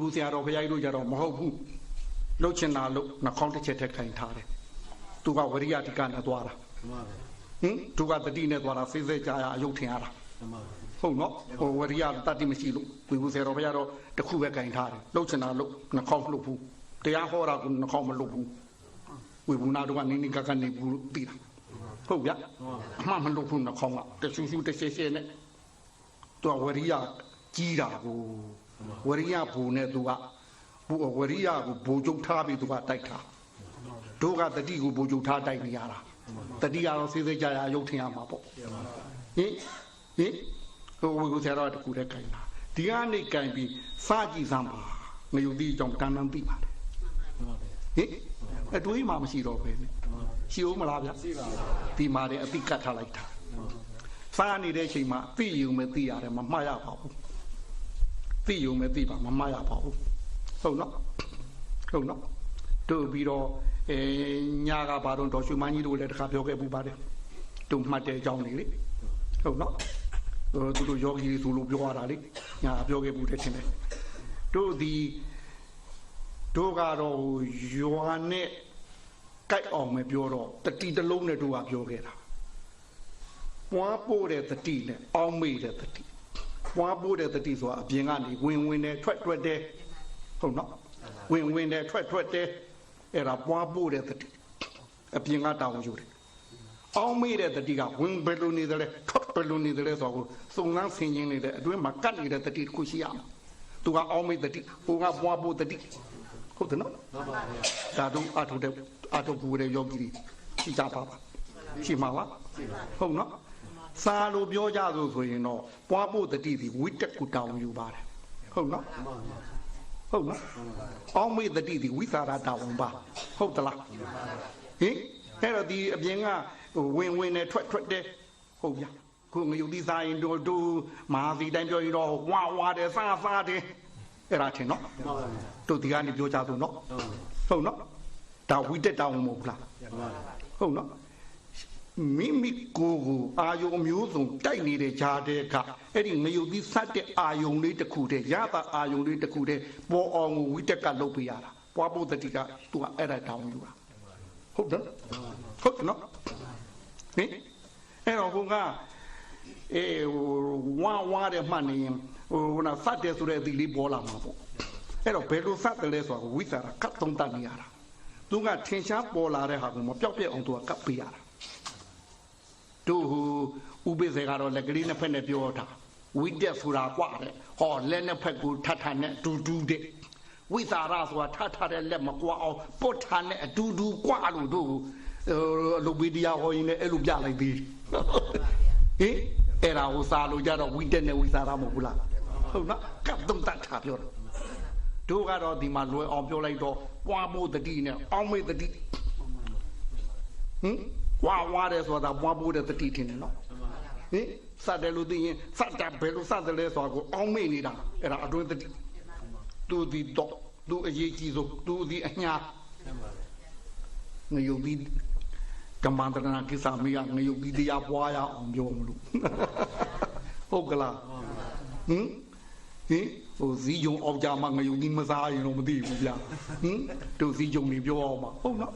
ဘူးဆရာတော်ဘုရားကြီးတို့ကြတော့မဟုတ်ဘူးလှုပ်ချင်တာလို့နှာခေါင်းတစ်ချက်ထက်ခိုင်ထားတယ်သူကဝရိယတိကနဲ့သွားတာသူကတတိနဲ့သွားတာစေးစေးကြာရအယုတ်ထင်ရတာဟုတ်နော်ဟိုဝရိယတတိမရှိလို့ဝေဘူးဆရာတော်ဘုရားတော့တခုပဲခိုင်ထားတယ်လှုပ်ချင်တာလို့နှာခေါင်းလှုပ်ဘူးတရားဟောတာကနှာခေါင်းမလှုပ်ဘူးဝေဘူးနာတော့ကနေကကနေဘူးသိတာဟုတ်ဗျအမှမလှုပ်ဘူးနှာခေါင်းကတဆူဆူတရှဲရှဲနဲ့သူကဝရိယကြီးတာကိုဝရိယဘူနဲ့သူကဝရိယကိုဘူကျုပ်ထားပြီးသူကတိုက်တာတို့ကတတိကိုဘူကျုပ်ထားတိုက်နေရတာတတိကတော့စေးစေးကြရရုပ်ထင်ရမှာပေါ့ဟင်ဟိုဝေကိုဆရာတော်တခုတည်းကြိုင်တာဒီကနေကြိုင်ပြီးစကြည့်စမ်းပါငရုတ်တိအကြောင်းတန်းတန်းသိပါတယ်ဟင်အတွေးမှမရှိတော့ပဲရှိဦးမလားဗျရှိပါဘူးဒီမှာတည်းအတိကတ်ထားလိုက်တာစားနေတဲ့ချိန်မှာသိယူမယ်သိရတယ်မမှားရပါဘူးသိယူမယ်သိပါမမှားရပါဘူးဟုတ်နော်ဟုတ်နော်တို့ပြီးတော့ညာကဘာတော့တော်ရွှေမန်းကြီးတို့လည်းတခါပြောခဲ့ပူပါတယ်တို့မှတ်တဲ့အကြောင်းလေးလေဟုတ်နော်သူတို့ယောဂီဆိုလို့ပြောရတာလေညာပြောခဲ့ပူတယ်ထင်တယ်တို့ဒီတို့ကတော့ရွာနဲ့ကြိုက်အောင်မပြောတော့တတိတလုံးနဲ့တို့ကပြောခဲ့တာပွားပို့တဲ့တတိနဲ့အောင်းမိတဲ့တတိပွားပို့တဲ့တတိဆိုတာအပြင်ကနေဝင်တယ်ထွက်တယ်ဟုတ်နော်ဝင်တယ်ထွက်တယ်အဲ့ဒါပွားပို့တဲ့တတိအပြင်ကတောင်းယူတယ်အောင်းမိတဲ့တတိကဝင်ဘယ်လိုနေတယ်လဲထွက်ဘယ်လိုနေတယ်လဲဆိုတော့စုံစမ်းဆင်ခြင်နေတဲ့အတွင်းမှာကတ်နေတဲ့တတိတစ်ခုရှိရမှာသူကအောင်းမိတတိဟိုကပွားပို့တတိဟုတ်တယ်နော်ဒါတို့အထုပ်ဘူးတဲ့ယောဂီရှိကြပါရှိမှာပါဟုတ်နော်စာလိုပြောကြဆိုရင်တော့ပွားဖို့တတိဒီဝိတက်ကူတောင်းယူပါတယ်ဟုတ်နော်ဟုတ်နော်အောင်းမေတတိဒီဝိသရာတောင်းပါဟုတ်သလားဟင်အဲ့တော့ဒီအပြင်ကဝင်နဲ့ထွက်တယ်ဟုတ်ဗျာခုငရုတ်ဒီစာရင်တို့မဟာစီတိုင်းပြောရင်တော့ဝါတယ်စားတယ်အဲ့ဒါထင်နော်တို့ဒီကနေပြောကြဆိုနော်ဟုတ်နော်ဒါဝိတက်တောင်းမဟုတ်လားဟုတ်နော်မိမိကိုအာယုံမျိုးစုံတိုက်နေတဲ့ဂျာတဲ့ကအဲ့ဒီငရုတ်သီးဆက်တဲ့အာယုံလေးတစ်ခုတည်းရတာအာယုံလေးတစ်ခုတည်းပေါ်အောင်ကိုဝိတက်ကလုပ်ပေးရတာပွားဖို့တတိကသူကအဲ့ဒါတောင်းယူတာဟုတ်တယ်ဟုတ်နော်ဟင်အဲ့တော့ဘုံကဝါတဲ့မှန်နေရင်ဟိုနာဆက်တဲ့ဆိုတဲ့အသီးလေးပေါ်လာမှာပေါ့အဲ့တော့ဘယ်လိုဆက်တယ်လဲဆိုတော့ဝိသရာကတ်သုံးတတ်နေရတာသူကထင်ရှားပေါ်လာတဲ့ဟာကိုမပြောက်ပြက်အောင်သူကကပ်ပေးရတာတို့ဥပိ္ပဇေကတော့လက်ကလေးနှစ်ဖက်နဲ့ပြောတာဝိတက်ဆိုတာกว่าတဲ့ဟောလက်နှစ်ဖက်ကိုထထနဲ့တူတဲ့ဝိသရာဆိုတာထတဲ့လက်မကွာအောင်ပုတ်ထနဲ့အတူกว่าလို့တို့လူပိတရားဟောရင်လည်းအဲ့လိုပြလိုက်သေးဟင်အဲ့ဒါကိုစားလို့ကြတော့ဝိတက်နဲ့ဝိသရာမဟုတ်ဘူးလားဟုတ်နော်ကပ်သုံးတတ်တာပြောတို့ကတော့ဒီမှာလွယ်အောင်ပြောလိုက်တော့ပွားဖို့တတိနဲ့အောင်းမေတတိဟင်ဝါတယ်ဆိုတာပွားဖို့တဲ့တတိထင်တယ်နော်ဟင်စတယ်လို့သိရင်စတာဘယ်လိုစတယ်လဲဆိုတာကိုအောင်းမေနေတာအဲ့ဒါအတွင်းတတိသူဒီတော့သူအရေးကြီးဆုံးသူဒီအညာငရုတ်ဒီကမ္မန္တနာကိစ္စမီးကငရုတ်ဒီတရားပွားရအောင်ပြောမလို့ဟုတ်ကလားဟင်ဟိုဇီးယုံအောက်ကြမှာငရုတ်ဒီမစားရင်တော့မသိဘူးဗျဟင်တို့ဇီးယုံနေပြောအောင်ပါဟုတ်နော်